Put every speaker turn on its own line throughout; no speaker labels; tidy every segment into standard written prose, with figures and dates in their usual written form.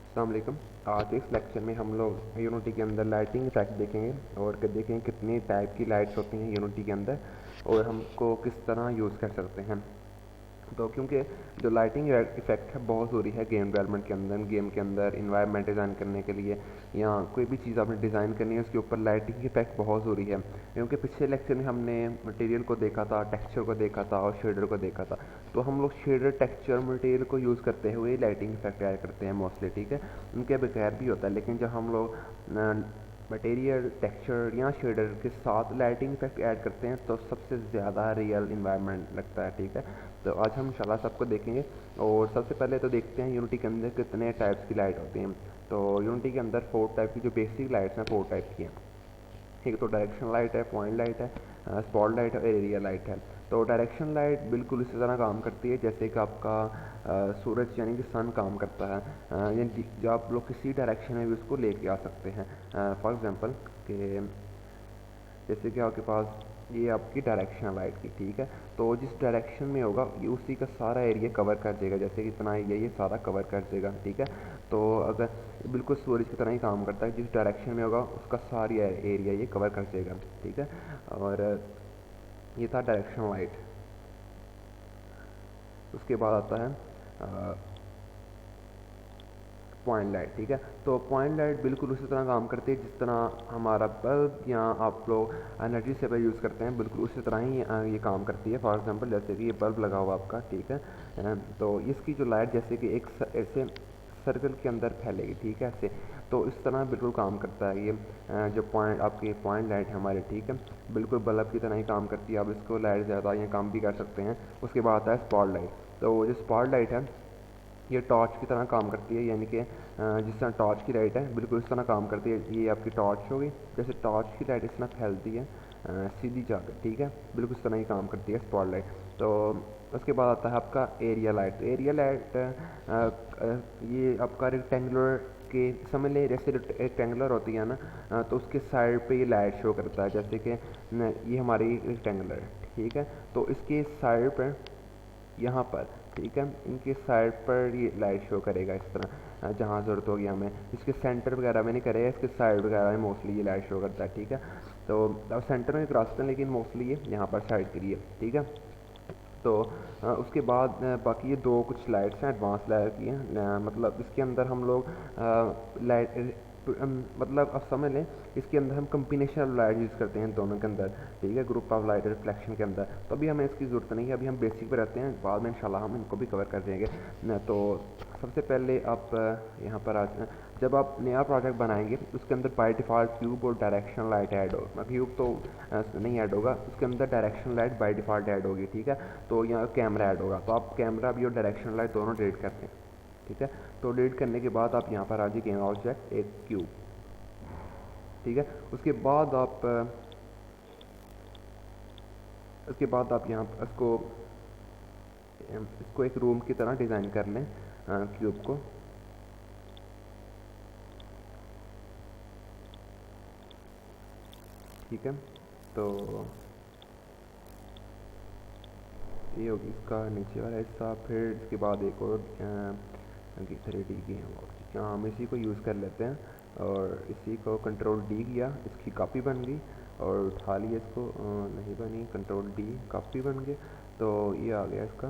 अस्सलाम वालेकुम। आज इस लेक्चर में हम लोग यूनिटी के अंदर लाइटिंग इफेक्ट देखेंगे और देखेंगे कितनी टाइप की लाइट्स होती हैं यूनिटी के अंदर और हमको किस तरह यूज़ कर सकते हैं। तो क्योंकि जो लाइटिंग इफेक्ट है बहुत ज़रूरी है गेम डेवलपमेंट के अंदर, गेम के अंदर इन्वायरमेंट डिज़ाइन करने के लिए या कोई भी चीज़ आपने डिज़ाइन करनी है उसके ऊपर लाइटिंग इफेक्ट बहुत ज़रूरी है। क्योंकि पिछले लेक्चर में हमने मटेरियल को देखा था, टेक्सचर को देखा था और शेडर को देखा था। तो हम लोग शेडर, टेक्सचर, मटेरियल को यूज़ करते हुए लाइटिंग इफेक्ट ऐड करते हैं मोस्टली, ठीक है। उनके बगैर भी होता है, लेकिन जब हम लोग मटेरियल, टेक्सचर या शेडर के साथ लाइटिंग इफेक्ट ऐड करते हैं तो सबसे ज़्यादा रियल इन्वायरमेंट लगता है, ठीक है। तो आज हम इंशाल्लाह सबको देखेंगे और सबसे पहले तो देखते हैं यूनिटी के अंदर कितने टाइप्स की लाइट होती हैं। तो यूनिटी के अंदर 4 टाइप की जो बेसिक लाइट्स हैं 4 टाइप की हैं। एक तो डायरेक्शन लाइट है, पॉइंट लाइट है, स्पॉट लाइट है और एरिया लाइट है। तो डायरेक्शन लाइट बिल्कुल इसी तरह काम करती है जैसे कि आपका सूरज यानी कि सन काम करता है। यानी जो आप लोग किसी डायरेक्शन में भी उसको लेके आ सकते हैं। फॉर एग्जांपल कि जैसे कि आपके पास ये आपकी डायरेक्शन लाइट की, ठीक है। तो जिस डायरेक्शन में होगा ये उसी का सारा एरिया कवर कर देगा, जैसे कि इतना एरिया ये सारा कवर कर देगा, ठीक है। तो अगर बिल्कुल सूरज की तरह ही काम करता है, जिस डायरेक्शन में होगा उसका सारी एरिया ये कवर कर देगा, ठीक है। और ये था डायरेक्शन लाइट। उसके बाद आता है पॉइंट लाइट, ठीक है। तो पॉइंट लाइट बिल्कुल उसी तरह काम करती है जिस तरह हमारा बल्ब या आप लोग एनर्जी सेवर यूज़ करते हैं, बिल्कुल उसी तरह ही ये काम करती है। फॉर एग्जांपल जैसे कि ये बल्ब लगा हुआ आपका, ठीक है। तो इसकी जो लाइट जैसे कि एक ऐसे सर्कल के अंदर फैलेगी, ठीक है, ऐसे। तो इस तरह बिल्कुल काम करता है ये जो पॉइंट आपकी पॉइंट लाइट है हमारी, ठीक है, बिल्कुल बल्ब की तरह ही काम करती है। आप इसको लाइट ज़्यादा या कम भी कर सकते हैं। उसके बाद आता है स्पॉट लाइट। तो जो स्पॉट लाइट है ये टॉर्च की तरह काम करती है, यानी कि जिस तरह टॉर्च की लाइट है बिल्कुल इस तरह काम करती है। ये आपकी टॉर्च होगी, जैसे टॉर्च की लाइट इस तरह फैलती है सीधी जाकर, ठीक है, बिल्कुल इस तरह ही काम करती है स्पॉट लाइट। तो उसके बाद आता है आपका एरिया लाइट। तो एरिया लाइट ये आपका रेक्टेंगुलर के समझ लें, जैसे रेक्टेंगुलर होती है ना, तो उसके साइड पे ये लाइट शो करता है, जैसे कि ये हमारी रेक्टेंगुलर है, ठीक है। तो इसके साइड पर यहाँ पर, ठीक है, इनके साइड पर ये लाइट शो करेगा इस तरह जहाँ ज़रूरत होगी हमें। इसके सेंटर वगैरह में नहीं करेगा, इसके साइड वगैरह में मोस्टली ये लाइट शो करता है, ठीक है। तो अब सेंटर में क्रॉस हैं लेकिन मोस्टली ये यहाँ पर साइड के लिए, ठीक है। तो उसके बाद बाकी ये दो कुछ लाइट्स हैं एडवांस लेयर की हैं। मतलब इसके अंदर हम लोग लाइट मतलब अब समझ लें इसके अंदर हम कम्बिनेशन लाइट यूज़ करते हैं दोनों के अंदर, ठीक है, ग्रुप ऑफ लाइट रिफ्लेक्शन के अंदर। तो अभी हमें इसकी ज़रूरत नहीं है, अभी हम बेसिक पे रहते हैं, बाद में इंशाल्लाह हम इनको भी कवर कर देंगे तो सबसे पहले आप यहाँ पर जब आप नया प्रोजेक्ट बनाएंगे उसके अंदर बाय डिफ़ॉल्ट क्यूब और डायरेक्शन लाइट ऐड होगा। क्यूब तो नहीं ऐड होगा, उसके अंदर direction light by default add होगी, ठीक है। तो यहाँ कैमरा ऐड होगा, तो आप कैमरा भी और डायरेक्शन लाइट दोनों डिलीट करते हैं, ठीक है। तो डिलीट करने के बाद आप यहाँ पर आ जाइए ऑब्जेक्ट एक क्यूब, ठीक है। उसके बाद आप यहाँ इसको एक रूम की तरह डिज़ाइन कर लें क्यूब को, ठीक है। तो ये होगी इसका नीचे वाला हिस्सा। फिर इसके बाद एक और 3D की हम इसी को यूज़ कर लेते हैं और इसी को कंट्रोल डी किया, इसकी कॉपी बन गई और उठा लिया इसको, नहीं बनी, कंट्रोल डी, कॉपी बन गई। तो ये आ गया इसका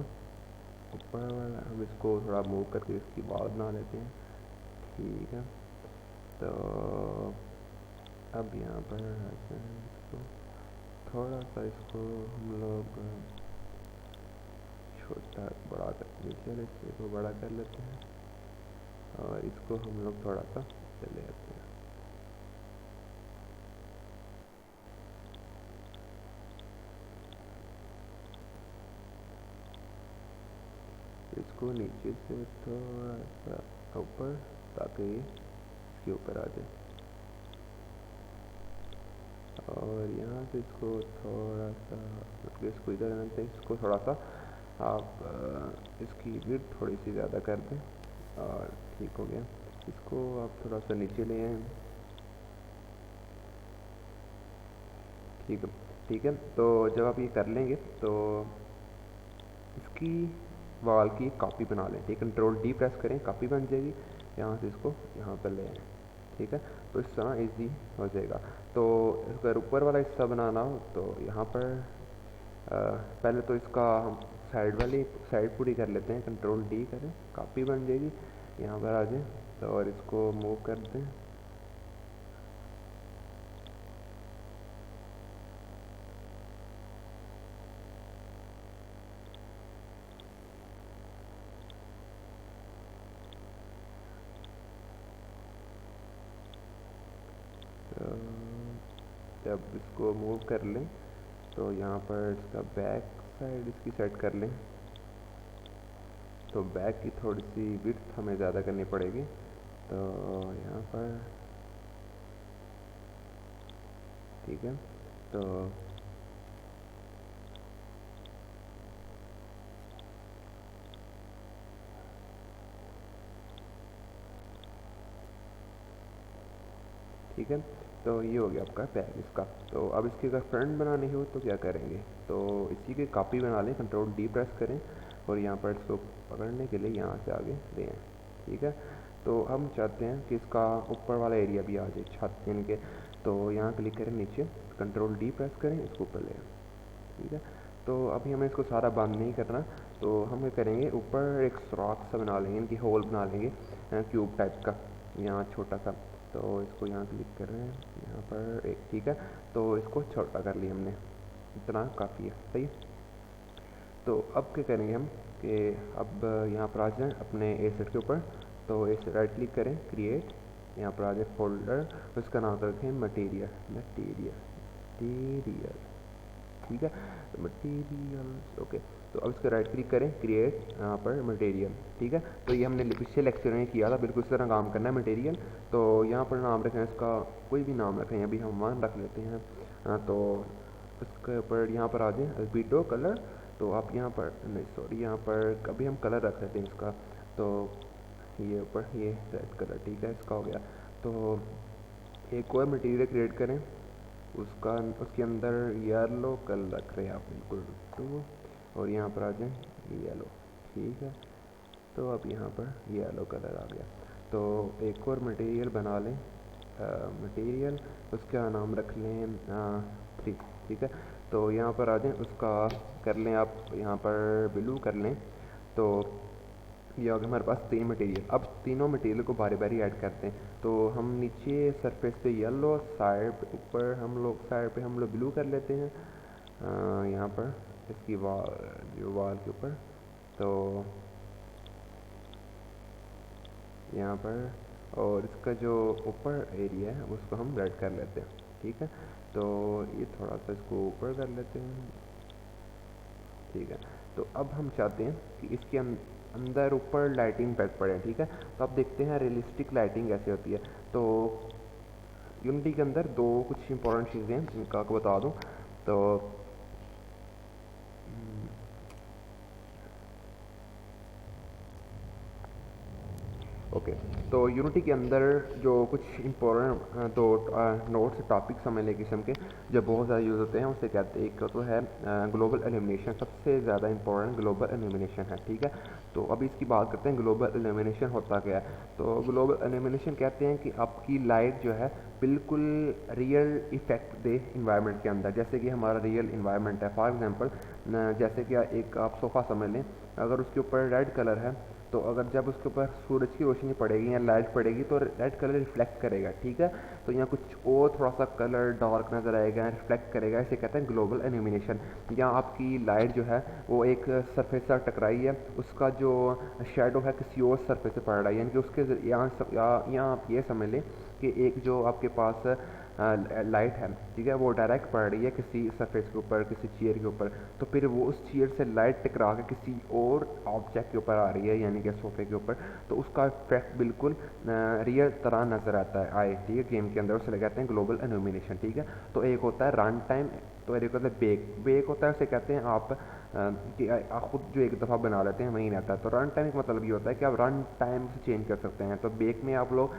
ऊपर वाला। हम इसको थोड़ा मूव करके इसकी बात बना लेते हैं, ठीक है। तो अब यहाँ पर इसको थोड़ा सा इसको हम लोग छोटा बड़ा कर नीचे इसको बड़ा कर लेते हैं और इसको हम लोग थोड़ा सा चले जाते हैं। इसको नीचे से थोड़ा सा ऊपर ताकि इसके ऊपर आ जाए और यहाँ से इसको थोड़ा सा मतलब इसको इधर आना चाहिए, इसको थोड़ा सा आप इसकी विड्थ थोड़ी सी ज़्यादा कर दें और ठीक हो गया। इसको आप थोड़ा सा नीचे ले आए, ठीक है, ठीक है। तो जब आप ये कर लेंगे तो इसकी वॉल की कॉपी बना लें, ठीक, कंट्रोल डी प्रेस करें, कॉपी बन जाएगी। यहाँ से इसको यहाँ पर ले आएँ, ठीक है। तो इस तरह इजी हो जाएगा। तो अगर ऊपर वाला हिस्सा बनाना हो तो यहाँ पर पहले तो इसका हम साइड पूरी कर लेते हैं, कंट्रोल डी करें, कॉपी बन जाएगी, यहाँ पर आ जाए तो और इसको मूव कर दें। जब इसको मूव कर लें तो यहाँ पर इसका बैक साइड इसकी सेट कर लें, तो बैक की थोड़ी सी विड्थ हमें ज़्यादा करनी पड़ेगी। तो यहाँ पर ठीक है, तो ठीक है, तो ये हो गया आपका बैक इसका। तो अब इसकी अगर फ्रंट बनानी हो तो क्या करेंगे, तो इसी की कॉपी बना लें, कंट्रोल डी प्रेस करें और यहाँ पर इसको पकड़ने के लिए यहाँ से आगे ले आएँ, ठीक है। तो हम चाहते हैं कि इसका ऊपर वाला एरिया भी आ जाए, छत इनके, तो यहाँ क्लिक करें नीचे, कंट्रोल डी प्रेस करें, इसको ऊपर ले आएँ, ठीक है। तो अभी हमें इसको सारा बंद नहीं करना, तो हम क्या करेंगे, ऊपर एक सुराख सा बना लेंगे, इनकी होल बना लेंगे क्यूब टाइप का, यहाँ छोटा सा। तो इसको यहाँ क्लिक कर रहे हैं, यहाँ पर एक, ठीक है। तो इसको छोटा कर लिया हमने, इतना काफ़ी है, सही है। तो अब क्या करेंगे हम कि अब यहाँ पर आ जाएँ अपने एसेट के ऊपर, तो इसे राइट क्लिक करें, क्रिएट, यहाँ पर आ जाए फोल्डर, उसका नाम रखें मटेरियल, ठीक है, मटेरियल, ओके। तो अब इसका राइट क्लिक करें, क्रिएट, यहाँ पर मटेरियल, ठीक है। तो ये हमने पिछले लेक्चर में किया था, बिल्कुल इस तरह काम करना है मटेरियल। तो यहाँ पर नाम रखें इसका, कोई भी नाम रखें, अभी हम वन रख लेते हैं। तो इसके ऊपर यहाँ पर आ जाए अल्बीडो कलर, तो आप यहाँ पर नहीं, सॉरी, यहाँ पर कभी हम कलर रख लेते हैं इसका, तो ये ऊपर ये रेड कलर, ठीक है, इसका हो गया। तो एक और मटेरियल क्रिएट करें, उसका उसके अंदर येलो कलर रख रहे हैं आप, बिल्कुल टू, और यहाँ पर आ जाए येलो, ठीक है। तो अब यहाँ पर येलो कलर आ गया। तो एक और मटेरियल बना लें, मटेरियल, उसका नाम रख लें 3, ठीक है। तो यहाँ पर आ जाए, उसका कर लें आप यहाँ पर ब्लू कर लें। तो ये हो गया हमारे पास 3 मटेरियल। अब तीनों मटेरियल को बारी बारी ऐड करते हैं। तो हम नीचे सरफेस पे येलो, साइड ऊपर हम लोग साइड पे हम लोग ब्लू कर लेते हैं, यहाँ पर इसकी वाल के ऊपर, तो यहाँ पर, और इसका जो ऊपर एरिया है उसको हम रेड कर लेते हैं, ठीक है। तो ये थोड़ा सा इसको ऊपर कर लेते हैं, ठीक है। तो अब हम चाहते हैं कि इसके अंदर ऊपर लाइटिंग इफेक्ट पड़े, ठीक है। तो अब देखते हैं रियलिस्टिक लाइटिंग कैसे होती है। तो यूनिटी के अंदर दो कुछ इंपॉर्टेंट चीज़ें हैं जिनका आपको बता दूं। तो ओके, तो यूनिटी के अंदर जो कुछ इंपॉर्टेंट दो नोट्स टॉपिक्स समझ लें किस्म के जो बहुत ज़्यादा यूज़ होते हैं, उसे कहते हैं, एक तो है ग्लोबल एलिमिनेशन, सबसे ज़्यादा इंपॉर्टेंट ग्लोबल एलिमिनेशन है, ठीक है। तो अभी इसकी बात करते हैं ग्लोबल एलिमिनेशन होता क्या है। तो ग्लोबल एलिमिनेशन कहते हैं कि आपकी लाइट जो है बिल्कुल रियल इफेक्ट दे इन्वायरमेंट के अंदर, जैसे कि हमारा रियल इन्वायरमेंट है। फॉर एग्जांपल जैसे कि एक आप सोफ़ा समझ लें, अगर उसके ऊपर रेड कलर है, तो अगर जब उसके ऊपर सूरज की रोशनी पड़ेगी या लाइट पड़ेगी तो रेड कलर रिफ्लेक्ट करेगा, ठीक है। तो यहाँ कुछ और थोड़ा सा कलर डार्क नज़र आएगा, रिफ्लेक्ट करेगा, इसे कहते हैं ग्लोबल एल्यूमिनेशन। यहाँ आपकी लाइट जो है वो एक सरफेस से टकराई है, उसका जो शेडो है किसी और सरफेस से पड़ रहा है, यानी कि उसके यहाँ आप ये समझ लें कि एक जो आपके पास लाइट है, ठीक है, वो डायरेक्ट पड़ रही है किसी सरफेस के ऊपर, किसी चेयर के ऊपर, तो फिर वो उस चेयर से लाइट टकरा के किसी और ऑब्जेक्ट के ऊपर आ रही है, यानी कि सोफे के ऊपर, तो उसका इफेक्ट बिल्कुल रियल तरह नज़र आता है आए, ठीक है, गेम के अंदर। उसे लगाते हैं ग्लोबल एल्यूमिनेशन, ठीक है। तो एक होता है रन टाइम, तो एक होता है बेक होता है, उसे कहते हैं आप कि आप खुद जो एक दफ़ा बना लेते हैं वहीं रहता है। तो रन टाइम का मतलब ये होता है कि आप रन टाइम से चेंज कर सकते हैं। तो बेक में आप लोग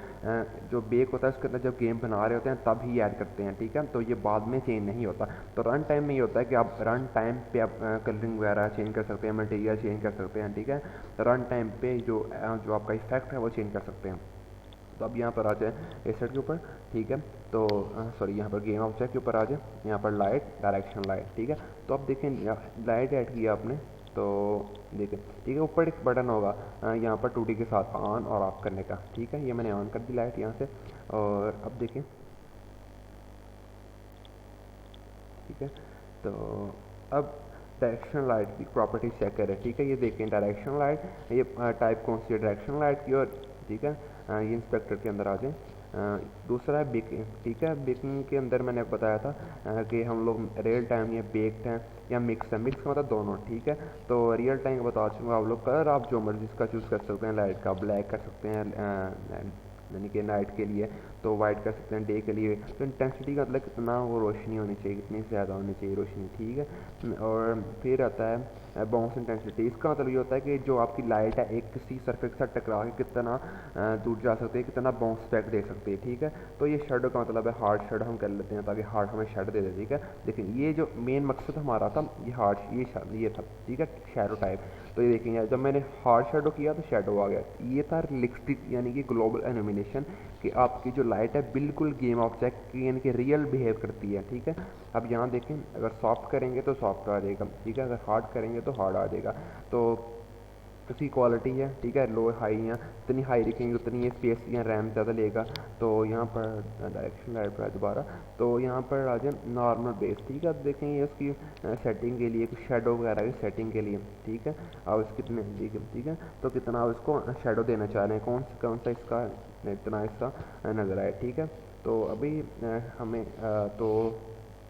जो बेक होता है उसके अंदर जब गेम बना रहे होते हैं तब ही ऐड करते हैं, ठीक है। तो ये बाद में चेंज नहीं होता। तो रन टाइम में ये होता है कि आप रन टाइम पे आप कलरिंग वगैरह चेंज कर सकते हैं, मटेरियल चेंज कर सकते हैं, ठीक है। रन टाइम पे जो आपका इफेक्ट है वो चेंज कर सकते हैं। तो अब यहाँ पर आ जाए एसेट के ऊपर, ठीक है। तो सॉरी, यहाँ पर गेम ऑब्जेक्ट के ऊपर आ जाए, यहाँ पर लाइट, डायरेक्शन लाइट, ठीक है। तो अब देखें लाइट ऐड किया आपने, तो देखें, ठीक है, ऊपर एक बटन होगा यहाँ पर 2D के साथ ऑन और ऑफ करने का, ठीक है। ये मैंने ऑन कर दी लाइट यहाँ से, और अब देखें, ठीक है। तो अब डायरेक्शन लाइट की प्रॉपर्टी चेक करें, ठीक है। ये देखें डायरेक्शन लाइट, ये टाइप कौन सी है डायरेक्शन लाइट की, और ठीक है ये इंस्पेक्टर के अंदर आ जाए। दूसरा है बेकिंग, ठीक है। बेकिंग के अंदर मैंने आपको बताया था कि हम लोग रियल टाइम या बेक्ड हैं या मिक्स है, मिक्स का मतलब दोनों, ठीक है। तो रियल टाइम बता चुका आप लोग, कलर आप जो मर्जी इसका चूज़ कर सकते हैं, लाइट का ब्लैक कर सकते हैं यानी कि नाइट के लिए, तो वाइट कर सकते हैं डे के लिए। तो इंटेंसिटी का मतलब कितना वो रोशनी होनी चाहिए, कितनी ज़्यादा होनी चाहिए रोशनी, ठीक है। और फिर आता है बाउंस इंटेंसिटी, इसका मतलब ये होता है कि जो आपकी लाइट है एक किसी सरफेस के साथ टकरा के कितना दूर जा सकते हैं, कितना बाउंस बैक दे सकते हैं, ठीक है। तो ये शेडो का मतलब है हार्ड शेडो हम कर लेते हैं ताकि हार्ड हमें शेडो दे दे, ठीक है। देखिए ये जो मेन मकसद हमारा था ये हार्ड ये था, ठीक है, शैडो टाइप। तो ये देखेंगे जब मैंने हार्ड शेडो किया तो शेडो आ गया। ये था रियलिस्टिक यानी कि ग्लोबल एनिमिनेशन, कि आपकी जो लाइट है बिल्कुल गेम ऑब्जेक्ट की यानी कि रियल बिहेव करती है, ठीक है। अब यहाँ देखें, अगर सॉफ्ट करेंगे तो सॉफ्ट आ जाएगा, ठीक है, अगर हार्ड करेंगे तो हार्ड आ जाएगा। तो इसकी क्वालिटी है, ठीक है, लो हाई है, जितनी हाई रखेंगे उतनी ये स्पेस या रैम ज़्यादा लेगा। तो यहाँ पर डायरेक्शन लाइट पर है दोबारा, तो यहाँ पर आ जाए नॉर्मल बेस, ठीक है। अब देखें ये उसकी सेटिंग के लिए, कुछ शेडो वगैरह की सेटिंग के लिए, ठीक है। अब इस कितने, ठीक है, तो कितना आप इसको शेडो देना चाह रहे हैं, कौन सा इसका इतना इसका नज़र आए, ठीक है। तो अभी हमें तो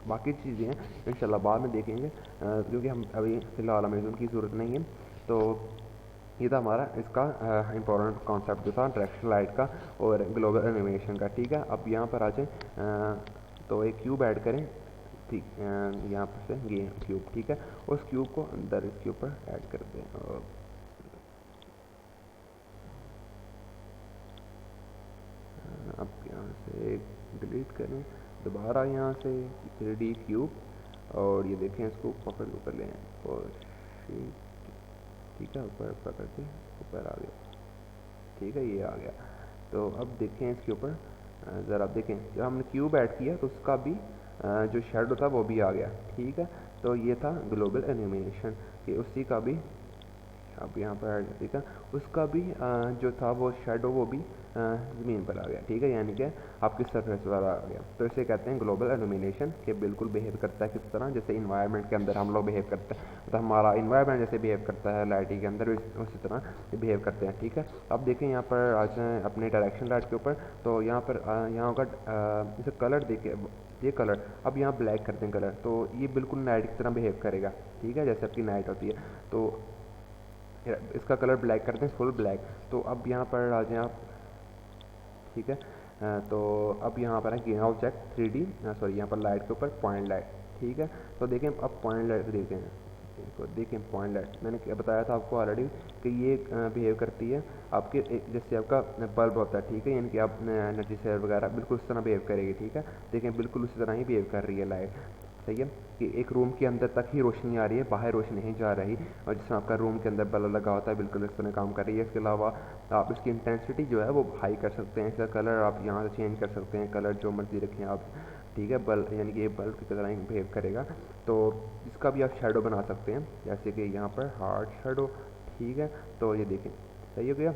बाकी चीज़ें हैं इंशाल्लाह बाद में देखेंगे, क्योंकि हम अभी फ़िलहाल हमें उनकी ज़रूरत नहीं है। तो ये था हमारा इसका इम्पोर्टेंट कॉन्सेप्ट जो था डायरेक्शन लाइट का और ग्लोबल एनिमेशन का, ठीक है। अब यहाँ पर आ जाए, तो एक क्यूब ऐड करें, ठीक, यहाँ पर से ये क्यूब, ठीक है। उस क्यूब को अंदर इसके ऊपर ऐड कर दें, और अब यहाँ से डिलीट करें, दोबारा यहाँ से 3D क्यूब, और ये देखें इसको पकड़ कर लें, और ठीक है, ऊपर पकड़ के ऊपर आ गया, ठीक है, ये आ गया। तो अब देखें इसके ऊपर ज़रा देखें, जब हमने क्यूब ऐड किया तो उसका भी जो शेडो था वो भी आ गया, ठीक है। तो ये था ग्लोबल एनिमेशन कि उसी का भी अब यहाँ पर ऐड, ठीक है, उसका भी जो था वो शेडो वो भी ज़मीन पर आ गया, ठीक है, यानी कि आपकी सरफेस पर आ गया। तो इसे कहते हैं ग्लोबल एल्यूमिनेशन, कि बिल्कुल बिहेव करता है किस तरह, जैसे इन्वायरमेंट के अंदर हम लोग बिहेव करते हैं, तो हमारा इन्वायरमेंट जैसे बिहेव करता है लाइटिंग के अंदर उसी तरह बिहेव करते हैं, ठीक है। अब देखें यहाँ पर आ जाए अपने डायरेक्शन लाइट के ऊपर, तो यहाँ पर यहाँ होगा जैसे कलर देखिए, ये कलर, अब यहाँ ब्लैक करते हैं कलर, तो ये बिल्कुल नाइट की तरह बिहेव करेगा, ठीक है, जैसे आपकी नाइट होती है। तो इसका कलर ब्लैक करते हैं, फुल ब्लैक। तो अब यहाँ पर आ जाए आप, ठीक है। तो अब यहाँ पर है गेम ऑब्जेक्ट 3D, सॉरी यहाँ पर लाइट के ऊपर पॉइंट लाइट, ठीक है। तो देखें अब पॉइंट लाइट देखें, इसको देखें पॉइंट लाइट, मैंने क्या बताया था आपको ऑलरेडी कि ये बिहेव करती है आपके जैसे आपका बल्ब होता है, ठीक है, यानी कि आप एनर्जी सेवर वगैरह बिल्कुल उस तरह बिहेव करेगी, ठीक है। देखें बिल्कुल उसी तरह ही बिहेव कर रही है लाइट, सही है, कि एक रूम के अंदर तक ही रोशनी आ रही है, बाहर रोशनी नहीं जा रही, और जिसमें आपका रूम के अंदर बल्ब लगा होता है बिल्कुल इस तरह काम कर रही है। इसके अलावा आप इसकी इंटेंसिटी जो है वो हाई कर सकते हैं, इसका कलर आप यहाँ से चेंज कर सकते हैं, कलर जो मर्जी रखें आप, ठीक है, बल्ब यानी कि ये बल्ब की तरह ही बिहेव करेगा। तो इसका भी आप शेडो बना सकते हैं, जैसे कि यहाँ पर हार्ड शेडो, ठीक है। तो ये देखें सही हो गया।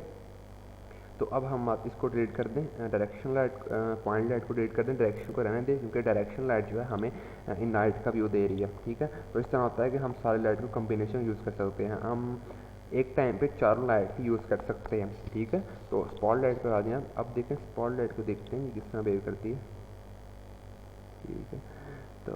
तो अब हम आप इसको डिलीट कर दें, डायरेक्शन लाइट पॉइंट लाइट को डिलीट कर दें, डायरेक्शन को रहने दें, क्योंकि डायरेक्शन लाइट जो है हमें इन लाइट का व्यू दे रही है, ठीक है। तो इस तरह होता है कि हम सारे लाइट को कम्बिनेशन यूज़ कर सकते हैं, हम एक टाइम पे चारों लाइट की यूज़ कर सकते हैं, ठीक है। तो स्पॉट लाइट पर आ जाए, अब देखें स्पॉट लाइट को देखते हैं किस तरह बिहेव करती है, ठीक है। तो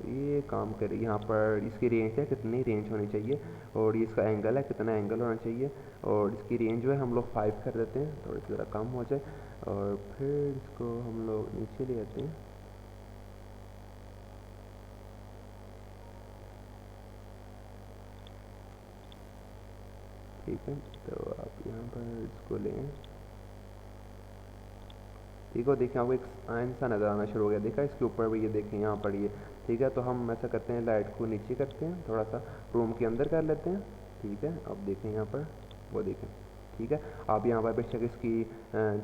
ये काम करे, यहाँ पर इसकी रेंज है कितनी रेंज होनी चाहिए, और ये इसका एंगल है कितना एंगल होना चाहिए, और इसकी रेंज जो है हम लोग 5 कर देते हैं, थोड़ी सी ज़रा कम हो जाए, और फिर इसको हम लोग नीचे ले आते हैं, ठीक है। तो आप यहाँ पर इसको लें, ठीक है, देखें आपको एक आयन सा नज़र आना शुरू हो गया, देखा इसके ऊपर भी, ये देखें यहाँ पर ये, ठीक है। तो हम ऐसा करते हैं लाइट को नीचे करते हैं, थोड़ा सा रूम के अंदर कर लेते हैं, ठीक है। अब देखें यहाँ पर वो देखें, ठीक है। आप यहाँ पर बेशक इसकी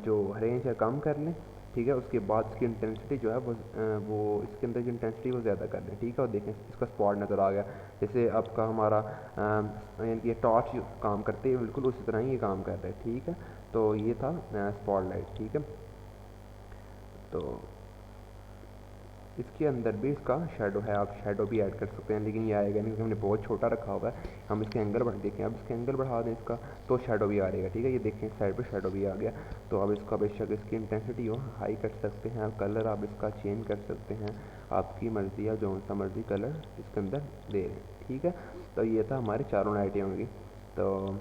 जो रेंज है कम कर लें, ठीक है। उसके बाद इसकी इंटेंसिटी जो है वो इसके अंदर जो इंटेंसिटी वो ज़्यादा कर लें, ठीक है। और देखें इसका स्पॉट नज़र आ गया, जैसे आपका हमारा यानी कि टॉर्च काम करती है बिल्कुल उसी तरह ही ये काम कर रहा है, ठीक है। तो ये था स्पॉट लाइट, ठीक है। तो इसके अंदर भी इसका शेडो है, आप शेडो भी ऐड कर सकते हैं, लेकिन ये आएगा नहीं क्योंकि हमने बहुत छोटा रखा हुआ है। हम इसके एंगल बढ़ देखें, अब इसके एंगल बढ़ा दें इसका तो शेडो भी आ रहेगा, ठीक है। ये देखें साइड पे शेडो भी आ गया। तो अब इसका बेशक इसकी इंटेंसिटी हो हाई कर सकते हैं, कलर आप इसका चेंज कर सकते हैं, आपकी मर्ज़ी है, जो सा मर्ज़ी कलर इसके अंदर दे रहे हैं, ठीक है। तो ये था हमारी चारों लाइटें होंगी। तो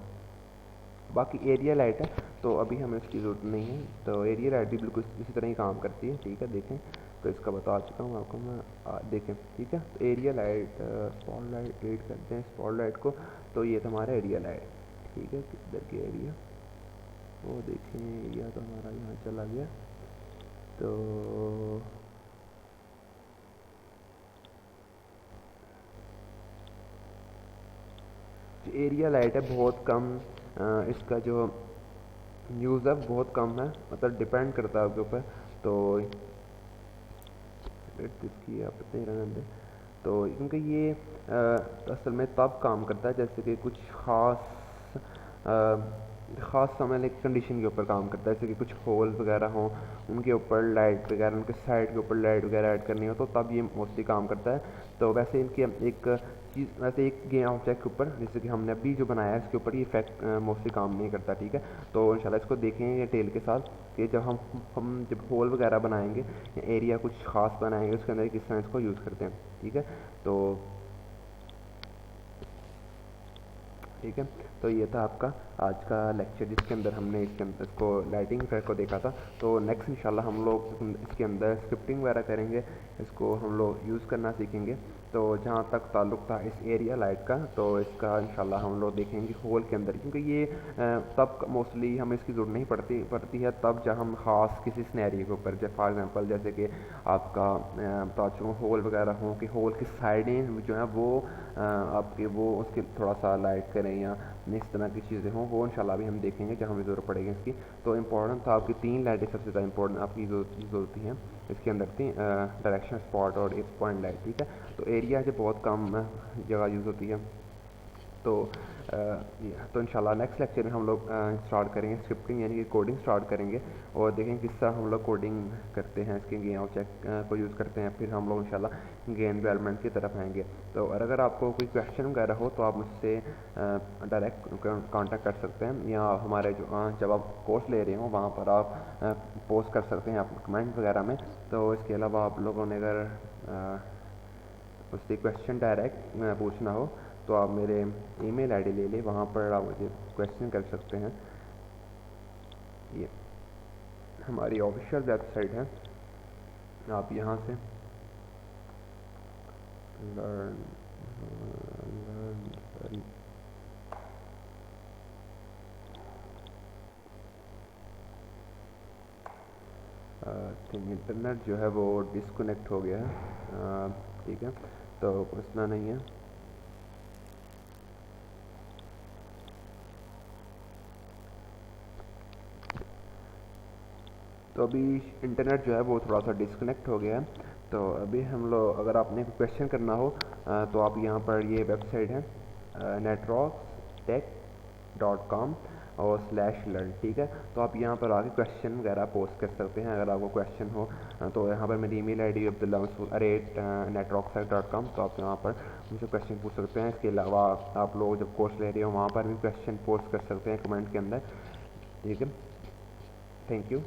बाकी एरिया लाइट है तो अभी हमें इसकी ज़रूरत नहीं है। तो एरिया लाइट भी बिल्कुल इसी तरह ही काम करती है, ठीक है। देखें तो इसका बता चुका हूँ आपको मैं, देखें, ठीक है। तो area light spot light read करते हैं स्पॉट लाइट को। तो ये था हमारा एरिया लाइट, ठीक है। किधर के एरिया, वो देखें एरिया तो हमारा यहाँ चला गया। तो एरिया लाइट है बहुत कम, इसका जो यूज़ है बहुत कम है, मतलब डिपेंड करता है आपके ऊपर। तो इसकी आप इतने रहने दें। तो क्योंकि ये असल में तब काम करता है जैसे कि कुछ ख़ास समय कंडीशन के ऊपर काम करता है, जैसे कि कुछ होल वगैरह हों उनके ऊपर लाइट वगैरह, उनके साइड के ऊपर लाइट वगैरह ऐड करनी हो तो तब ये मोस्टली काम करता है। तो वैसे इनकी एक चीज़, वैसे एक गेम ऑब्जेक्ट के ऊपर जैसे कि हमने अभी जो बनाया है इसके ऊपर ये इफेक्ट मोस्टली काम नहीं करता, ठीक है। तो इंशाल्लाह इसको देखेंगे टेल के साथ कि जब हम जब होल वगैरह बनाएंगे या एरिया कुछ ख़ास बनाएंगे उसके अंदर किस तरह इसको यूज़ करते हैं, ठीक है। तो ठीक है। तो ये था आपका आज का लेक्चर जिसके अंदर हमने इसको लाइटिंग इफेक्ट को देखा था। तो नेक्स्ट इंशाल्लाह हम लोग इसके अंदर स्क्रिप्टिंग वगैरह करेंगे, इसको हम लोग यूज़ करना सीखेंगे। तो जहाँ तक ताल्लुक़ था इस एरिया लाइट का, तो इसका इंशाल्लाह हम लोग देखेंगे होल के अंदर, क्योंकि ये तब मोस्टली हमें इसकी ज़रूरत नहीं पड़ती है तब जब हम ख़ास किसी स्नैरियो के ऊपर, जैसे फॉर एग्जांपल जैसे कि आपका बता चुका हूँ होल वगैरह हो कि होल की साइडें जो है वो आपके वो उसके थोड़ा सा लाइट करें या इस तरह की चीज़ें हों, वो इंशाल्लाह भी हम देखेंगे जब हमें ज़रूरत पड़ेगी इसकी। तो इम्पोर्टेंट था आपकी 3 लाइटें सबसे ज़्यादा इंपॉर्टेंट आपकी ज़रूरत हैं इसके अंदर थी, डायरेक्शन स्पॉट और एक पॉइंट लाइट, ठीक है। तो एरिया जो बहुत कम जगह यूज़ होती है। तो इंशाल्लाह नेक्स्ट लेक्चर में हम लोग स्टार्ट करेंगे स्क्रिप्टिंग यानी कि कोडिंग स्टार्ट करेंगे और देखेंगे किस तरह हम लोग कोडिंग करते हैं इसके गेम ऑब्जेक्ट को यूज़ करते हैं। फिर हम लोग इंशाल्लाह गेम डेवलपमेंट की तरफ आएंगे। तो अगर आपको कोई क्वेश्चन वगैरह हो तो आप मुझसे डायरेक्ट कांटेक्ट कर सकते हैं, या हमारे जो जब आप कोर्स ले रहे हो वहाँ पर आप पोस्ट कर सकते हैं आप कमेंट वगैरह में। तो इसके अलावा आप लोगों ने अगर उससे क्वेश्चन डायरेक्ट पूछना हो तो आप मेरे ईमेल आईडी ले लें, वहाँ पर आप मुझे क्वेश्चन कर सकते हैं। ये हमारी ऑफिशियल वेबसाइट है, आप यहाँ से लर्न इंटरनेट जो है वो डिस्कनेक्ट हो गया है, ठीक है। तो पूछना नहीं है। तो अभी इंटरनेट जो है वो थोड़ा सा डिस्कनेक्ट हो गया है। तो अभी हम लोग अगर आपने क्वेश्चन करना हो तो आप यहाँ पर ये वेबसाइट है netroxtech.com और /learn, ठीक है। तो आप यहाँ पर आके क्वेश्चन वगैरह पोस्ट कर सकते हैं अगर आपको क्वेश्चन हो। तो यहाँ पर मेरी ईमेल आईडी abdullah@netroxtech.com, तो आप यहाँ पर मुझसे क्वेश्चन पूछ सकते हैं। इसके अलावा आप लोग जब कोर्स ले रहे हो वहाँ पर भी क्वेश्चन पोस्ट कर सकते हैं कमेंट के अंदर, ठीक है। Thank you.